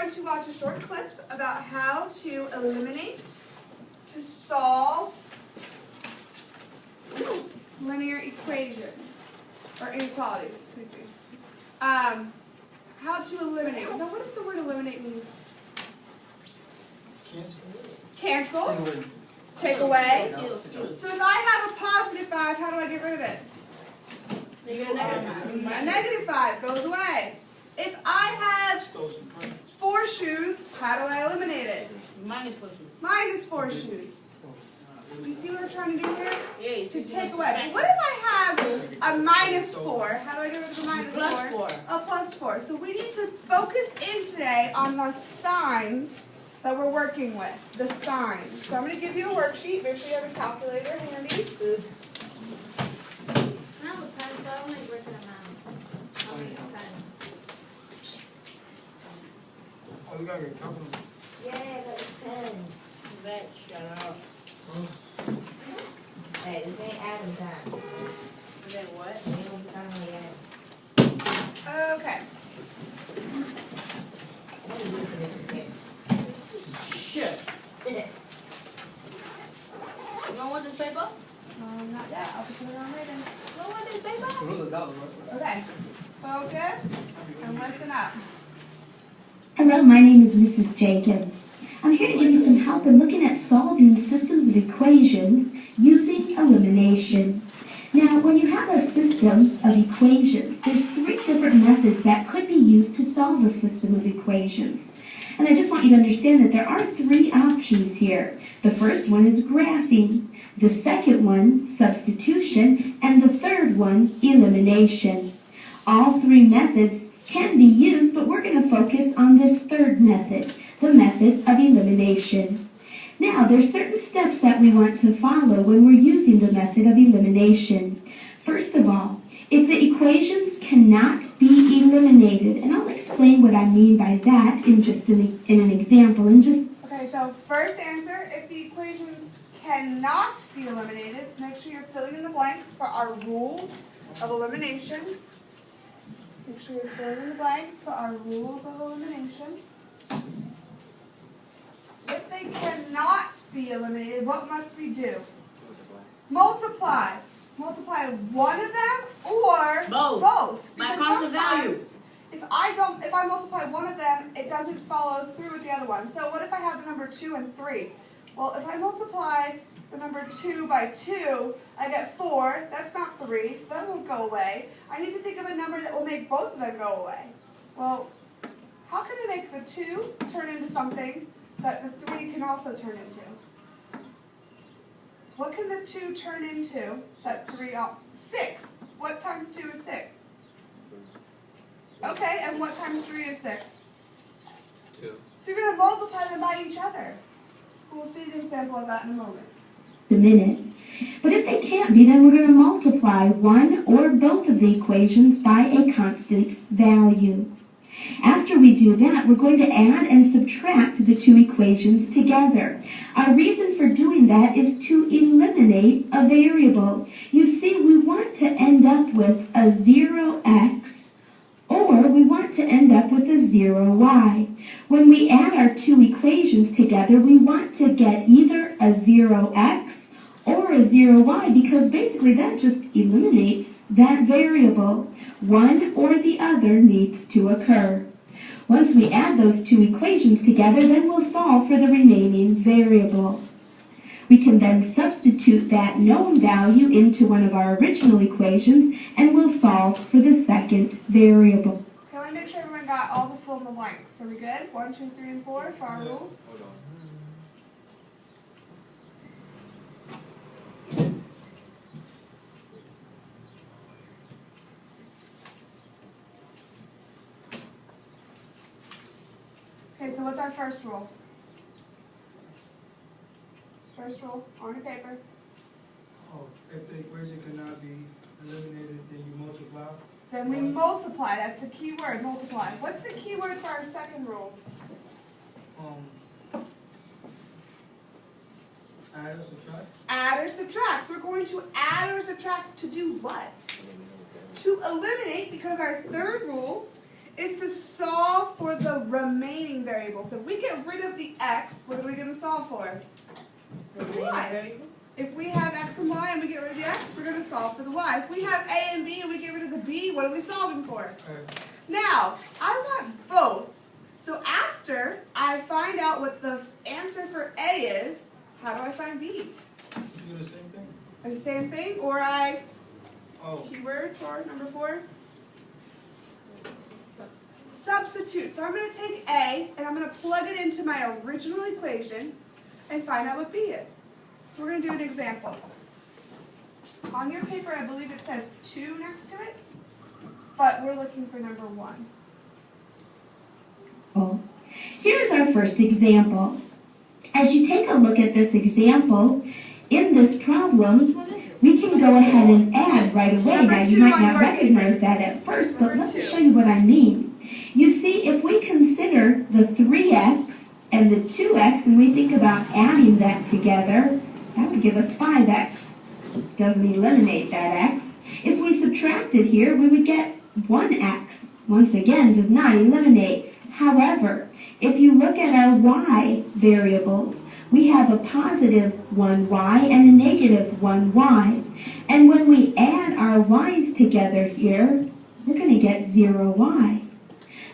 going to watch a short clip about how to eliminate, to solve linear equations, or inequalities, excuse me. How to eliminate. Now, what does the word eliminate mean? Cancel. Take away. So if I have a positive 5, how do I get rid of it? A negative 5 goes away. If I have 4 shoes, how do I eliminate it? Minus 4 shoes. Minus 4 shoes. Do you see what we're trying to do here? Yeah, to take away. What if I have a minus 4? How do I get rid of the minus 4? Plus 4. A plus 4. So we need to focus in today on the signs that we're working with. The signs. So I'm going to give you a worksheet. Make sure you have a calculator handy. I have a pen, so I only work in a mouse. I'll make a pen. Oh, we gotta get comfortable. Yeah, I got a pen. That shut up. Hey, this ain't Adam time. Is that what? It ain't time like Adam. Okay. What are you listening Shit. to? You don't want this paper? Not yet. I'll put it on later. You don't want this paper? Okay. Focus and listen up. Hello, my name is Mrs. Jenkins. I'm here to give you some help in looking at solving systems of equations using elimination. Now, when you have a system of equations, there's 3 different methods that could be used to solve a system of equations. And I just want you to understand that there are 3 options here. The first one is graphing, the second one, substitution, and the third one, elimination. All 3 methods can be used, but we're going to focus on this third method, the method of elimination. Now, there's certain steps that we want to follow when we're using the method of elimination. First of all, if the equations cannot be eliminated, and I'll explain what I mean by that in just in an example. Okay, so first answer, if the equations cannot be eliminated, so make sure you're filling in the blanks for our rules of elimination. Make sure you're filling in the blanks for our rules of elimination. If they cannot be eliminated, what must we do? Multiply. Multiply one of them or both. My Because constant value. sometimes if I multiply one of them, it doesn't follow through with the other one. So what if I have the number 2 and 3? Well, if I multiply the number 2 by 2, I get 4. That's not 3, so that won't go away. I need to think of a number that will make both of them go away. Well, how can I make the 2 turn into something that the 3 can also turn into? What can the 2 turn into that 3, 6. What times 2 is 6? Okay, and what times 3 is 6? 2. So you're going to multiply them by each other. We'll see an example of that in a moment. But if they can't be, then we're going to multiply one or both of the equations by a constant value. After we do that, we're going to add and subtract the 2 equations together. Our reason for doing that is to eliminate a variable. You see, we want to end up with a 0x, or we want to end up with a 0y. When we add our 2 equations together, we want to get either a 0x or a 0y, because basically that just eliminates that variable. One or the other needs to occur. Once we add those 2 equations together, then we'll solve for the remaining variable. We can then substitute that known value into one of our original equations, and we'll solve for the second variable. Okay, I want to make sure everyone got all the fill in the blanks. Are we good? 1, 2, 3, and 4 for our rules? Hold on. Okay, so what's our first rule? First rule on your paper. Oh, if the equation cannot be eliminated, then you multiply. Then we multiply. That's the key word, multiply. What's the key word for our second rule? Add or subtract. Add or subtract. So we're going to add or subtract to do what? To eliminate, because our third rule is to solve solve for the remaining variable. So if we get rid of the x, what are we going to solve for? The The main y. variable? If we have x and y and we get rid of the x, we're going to solve for the y. If we have a and b and we get rid of the b, what are we solving for? Now, I want both. So after I find out what the answer for A is, how do I find B? You do the same thing? The same thing, or I, Oh, keyword for number 4, substitute. So I'm going to take A and I'm going to plug it into my original equation and find out what B is. So we're going to do an example. On your paper, I believe it says 2 next to it, but we're looking for number 1. Here's our first example. As you take a look at this example, in this problem, we can go ahead and add right away. Number Now, you 2 might on not your recognize paper. that at first, but Number let me 2. show you what I mean. You see, if we consider the 3x and the 2x, and we think about adding that together, that would give us 5x. Doesn't eliminate that x. If we subtracted here, we would get 1x. Once again, does not eliminate. However, if you look at our y variables, we have a positive 1y and a negative 1y. And when we add our y's together here, we're going to get 0y.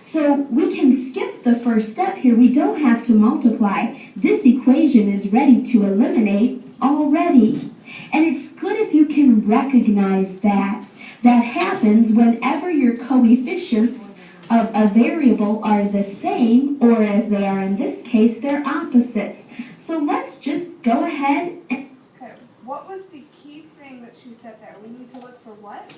So we can skip the first step here. We don't have to multiply. This equation is ready to eliminate already. And it's good if you can recognize that. That happens whenever your coefficients of a variable are the same, or as they are in this case, they're opposites. So let's just go ahead and... Okay, what was the key thing that she said there? We need to look for what?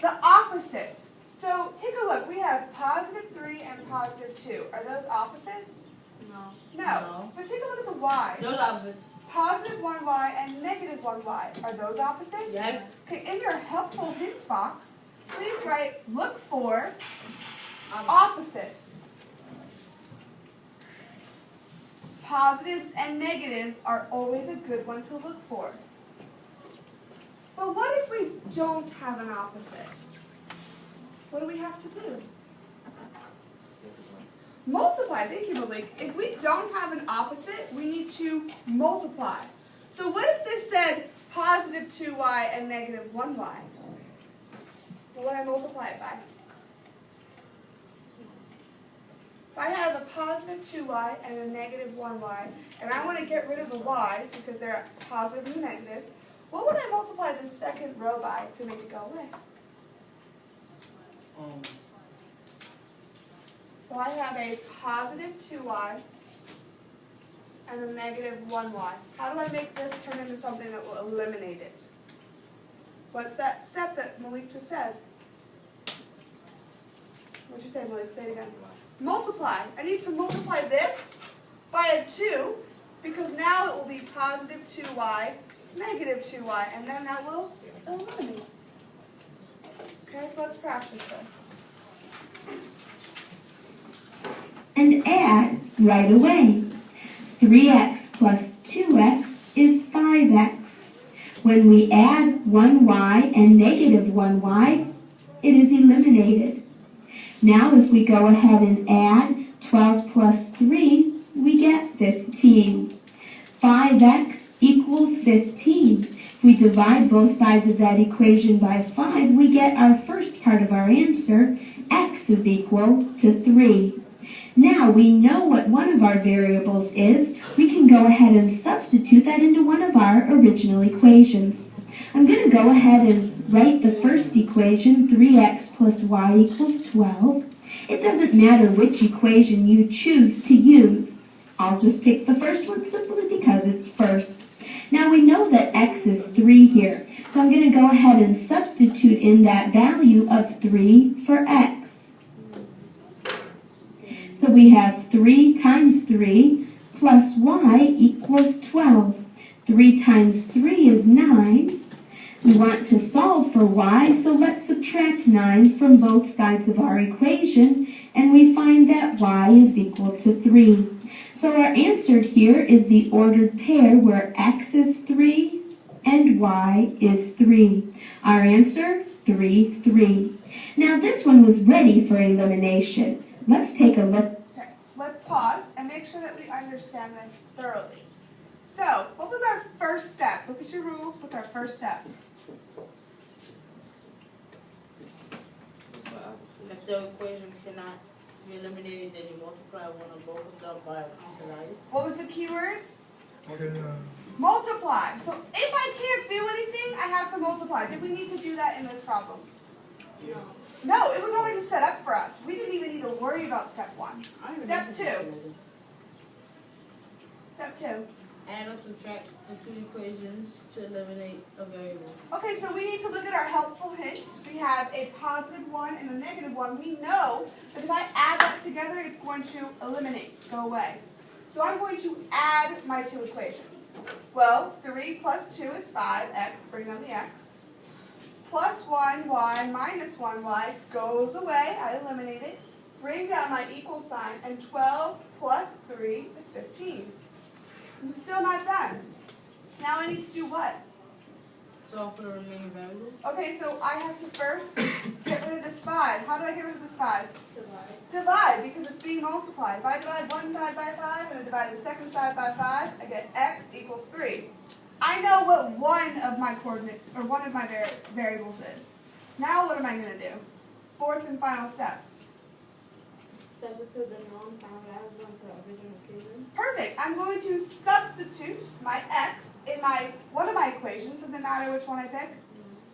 The opposites. So take a look. We have positive 3 and positive 2. Are those opposites? No. No. But take a look at the y. Those opposites. Positive 1y and negative 1y. Are those opposites? Yes. Okay, in your helpful hints box, please write, look for opposites. Positives and negatives are always a good one to look for. But what if we don't have an opposite? What do we have to do? Multiply. Thank you, Malik. If we don't have an opposite, we need to multiply. So what if this said positive 2y and negative 1y? What would I multiply it by? If I have a positive 2y and a negative 1y, and I want to get rid of the y's because they're positive and negative, what would I multiply the second row by to make it go away? So I have a positive 2y and a negative 1y. How do I make this turn into something that will eliminate it? What's that step that Malik just said? What'd you say, Malik? Say it again. Multiply. I need to multiply this by a 2 because now it will be positive 2y, negative 2y, and then that will eliminate. Okay, so let's practice this. And add right away. 3x plus 2x is 5x. When we add 1y and negative 1y, it is eliminated. Now if we go ahead and add 12 plus 3, we get 15. 5x equals 15. If we divide both sides of that equation by 5, we get our first part of our answer, x is equal to 3. Now we know what one of our variables is. We can go ahead and substitute that into one of our original equations. I'm going to go ahead and write the first equation, 3x plus y equals 12. It doesn't matter which equation you choose to use. I'll just pick the first one simply because it's first. Now we know that x is 3 here, so I'm going to go ahead and substitute in that value of 3 for x. So we have 3 times 3 plus y equals 12. 3 times 3 is 9. We want to solve for y, so let's subtract 9 from both sides of our equation, and we find that y is equal to 3. So our answer here is the ordered pair where x is 3 and y is 3. Our answer, 3, 3. Now this one was ready for elimination. Let's take a look. Okay, let's pause and make sure that we understand this thoroughly. So, what was our first step? Look at your rules. What's our first step? If the equation cannot be eliminated, then you multiply one or both of them by a counter value. What was the key word? Okay, Multiply. So if I can't do anything, I have to multiply. Did we need to do that in this problem? No. No, it was already set up for us. We didn't even need to worry about step 1. I Step remember 2. Step 2. Add or subtract the two equations to eliminate a variable. Okay, so we need to look at our helpful hint. We have a positive 1 and a negative 1. We know that if I add that together, it's going to eliminate, go away. So I'm going to add my two equations. Well, 3 plus 2 is 5x, bring down the x. Plus 1y minus 1y goes away, I eliminate it. Bring down my equal sign, and 12 plus 3 is 15. I'm still not done. Now I need to do what? Solve for the remaining variables. Okay, so I have to first get rid of this 5. How do I get rid of this 5? Divide. Divide, because it's being multiplied. If I divide one side by 5 and I divide the second side by 5, I get x equals 3. I know what one of my coordinates, or one of my variables is. Now what am I going to do? Fourth and final step. Substitute the non-found variable into the original equation. Perfect. I'm going to substitute my x in my one of my equations. Does it matter which one I pick?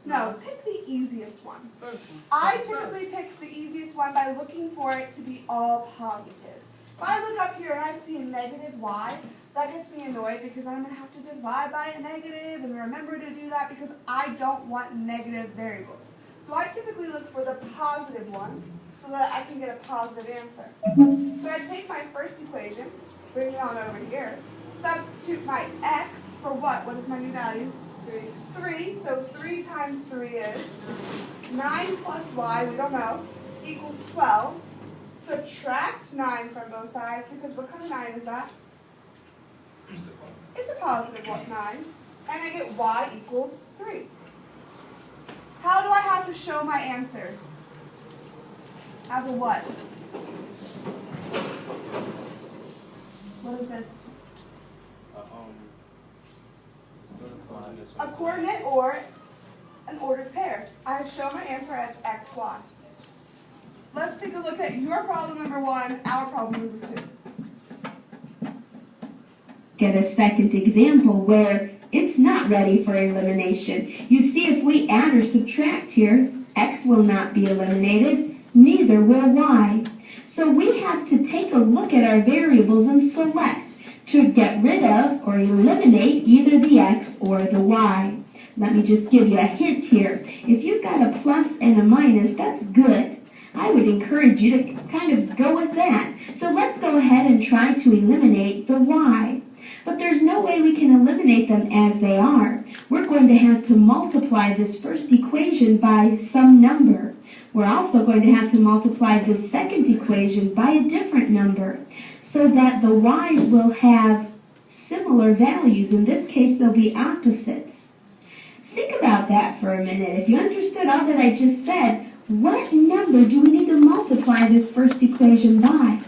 No, pick the easiest one. First one. I typically pick the easiest one by looking for it to be all positive. If I look up here and I see a negative y, that gets me annoyed because I'm going to have to divide by a negative and remember to do that because I don't want negative variables. So I typically look for the positive one so that I can get a positive answer. So I take my first equation, bring it on over here, substitute my x for what? What is my new value? 3. So 3 times 3 is 9 plus y, we don't know, equals 12. Subtract 9 from both sides because what kind of 9 is that? It's a positive 9. And I get y equals 3. How do I have to show my answer? As a what? What is this? A coordinate or an ordered pair. I show my answer as x, y. Let's take a look at your problem number 1, our problem number 2. Get a second example where it's not ready for elimination. You see, if we add or subtract here, x will not be eliminated, neither will y. So we have to take a look at our variables and select to get rid of or eliminate either the x or the y. Let me just give you a hint here. If you've got a plus and a minus, that's good. I would encourage you to kind of go with that. So let's go ahead and try to eliminate the y. But there's no way we can eliminate them as they are. We're going to have to multiply this first equation by some number. We're also going to have to multiply the second equation by a different number so that the y's will have similar values. In this case, they'll be opposites. Think about that for a minute. If you understood all that I just said, what number do we need to multiply this first equation by?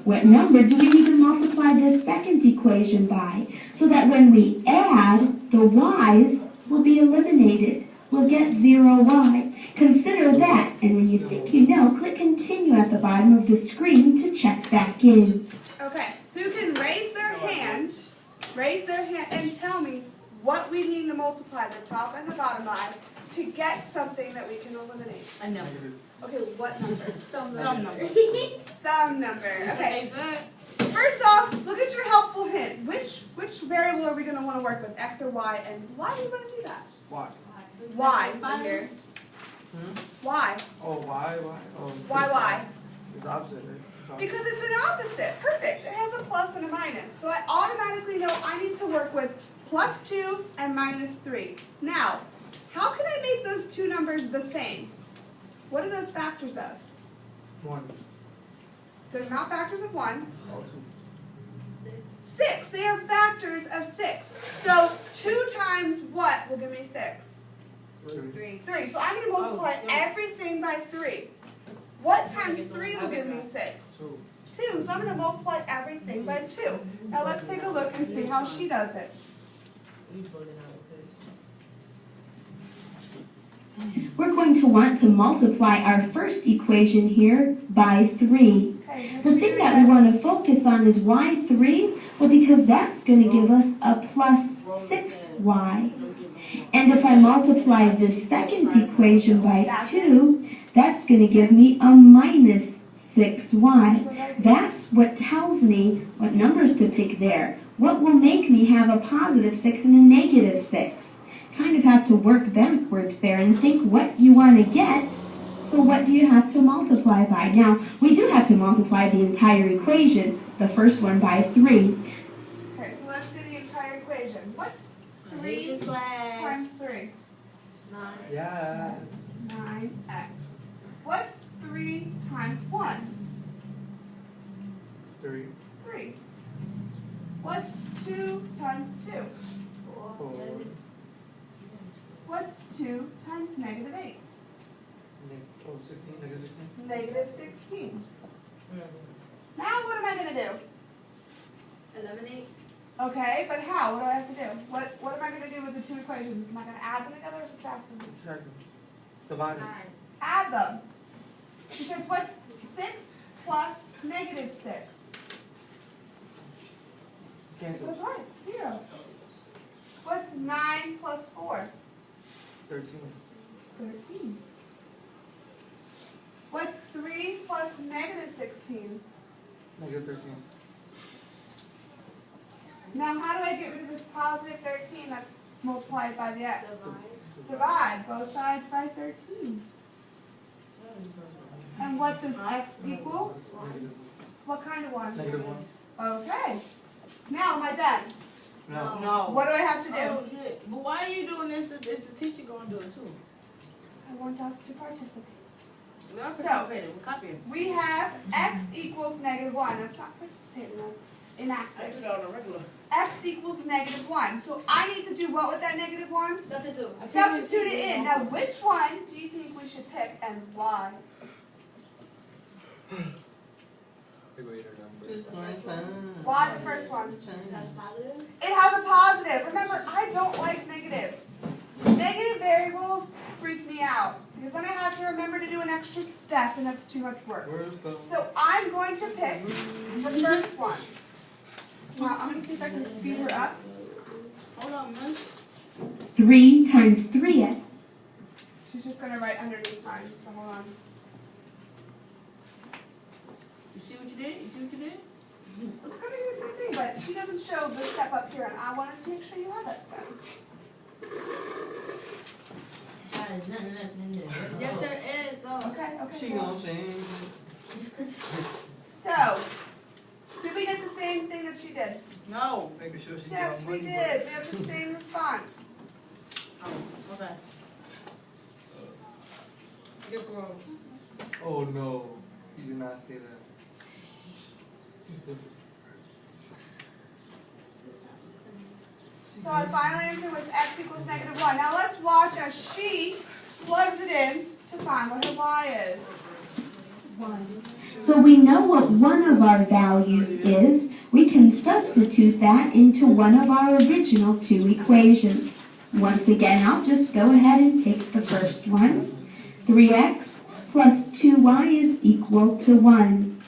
What number do we need to multiply this second equation by? So that when we add, the y's will be eliminated. We'll get 0y. Consider that, and when you think you know, click continue at the bottom of the screen to check back in. Okay, who can raise their hand and tell me what we need to multiply the top and the bottom by to get something that we can eliminate? A number. Okay, what number? Some number. Some number. Okay. Okay. First off, look at your helpful hint. Which variable are we going to want to work with, x or y, and why do you want to do that? Why? Why? It's in here. Why? Oh, why? Oh, Why? It's opposite, right? Because it's an opposite. Perfect. It has a plus and a minus. So I automatically know I need to work with plus 2 and minus 3. Now, how can I make those two numbers the same? What are those factors of? 1. They're not factors of 1. Oh, 2. 6. They are factors of 6. So 2 times what will give me 6? 3. 3. So I'm going to multiply everything by 3. What times 3 will give me 6? 2. So I'm going to multiply everything by 2. Now let's take a look and see how she does it. We're going to want to multiply our first equation here by 3. Okay, The thing that we want to focus on is why 3? Well, because that's going to give us a plus 6y. And if I multiply this second equation by 2, that's going to give me a minus 6y. That's what tells me what numbers to pick there. What will make me have a positive 6 and a negative 6? Kind of have to work backwards there and think what you want to get. So what do you have to multiply by? Now, we do have to multiply the entire equation, the first one by 3. Okay, so let's do the entire equation. What's 3 times 3? 9. Yes. 9x. What's 3 times 1? 3. 3. What's 2 times 2? 4. What's 2 times negative 8? 16, negative 16. Negative 16. Now what am I going to do? Eliminate. Okay, but how? What do I have to do? What am I going to do with the 2 equations? Am I going to add them together or subtract them? Subtract them. Divide them. 9. Add them. Because what's 6 plus negative 6? Cancel. What's what? 0. What's 9 plus 4? 13. 13. What's 3 plus negative 16? Negative 13. Now how do I get rid of this positive 13 that's multiplied by the x? Divide. Divide both sides by 13. And what does x equal? Negative. What kind of one? Negative 1. Okay. Now am I done? No. No. What do I have to do? Oh, shit. But why are you doing this if the teacher going to do it too? I want us to participate. We are So- participating, we're copying. We have x equals negative 1. That's not participating, that's I inactive. do that on a regular. X equals negative 1. So I need to do what with that negative 1? Substitute. Substitute it in. Now which one do you think we should pick and why? Why the first one? Is that positive? It has a positive. Remember, I don't like negatives. Negative variables freak me out because then I have to remember to do an extra step and that's too much work. Where's the... So I'm going to pick the first one. Now I'm going to see if I can speed her up. Hold on, man. 3 times 3x. She's just going to write underneath mine. So hold on. You see what you did? You see what you did? It's going to be the same thing, but she doesn't show the step up here, and I wanted to make sure you have that step. There's nothing left in there. Yes, there is, though. Okay, She cool. gonna change. So, did we get the same thing that she did? No. Making sure she Yes, got we money. did. We have the same response. Oh, okay. You're gross. Oh no. You did not say that. She said So our final answer was x equals negative 1. Now let's watch as she plugs it in to find what her y is. 1. So we know what one of our values is. We can substitute that into one of our original 2 equations. Once again, I'll just go ahead and pick the first one. 3x plus 2y is equal to 1.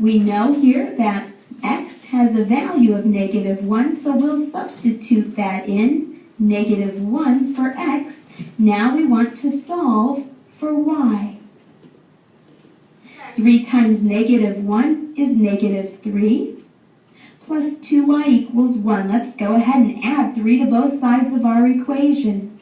We know here that x has a value of negative 1, so we'll substitute that in, negative 1 for x. Now we want to solve for y. 3 times negative 1 is negative 3, plus 2y equals 1. Let's go ahead and add 3 to both sides of our equation,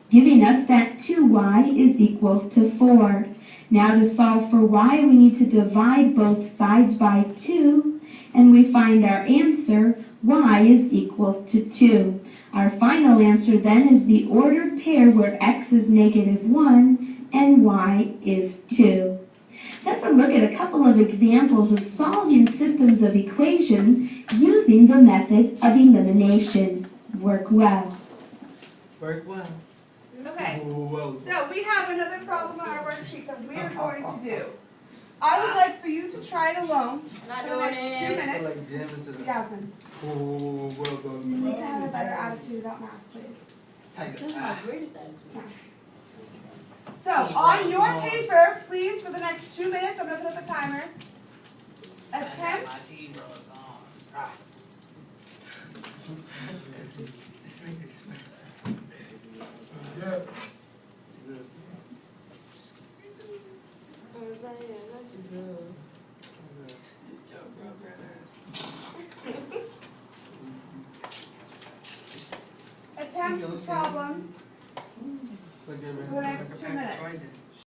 giving us that 2y is equal to 4. Now to solve for y, we need to divide both sides by 2, and we find our answer, y is equal to 2. Our final answer then is the ordered pair where x is negative 1 and y is 2. Let's look at a couple of examples of solving systems of equations using the method of elimination. Work well. Work well. Okay, Well. so we have another problem on our worksheet that we are going to do. I would like for you to try it alone Not for the doing next 2 it. minutes. Like jam into the. Yasmin, Oh, well you done. need to have a better attitude about math, please. This is my greatest attitude. So, on your paper, please, for the next 2 minutes, I'm going to put up a timer. Attempt Yeah. attempt the problem Like for the next 2 minutes.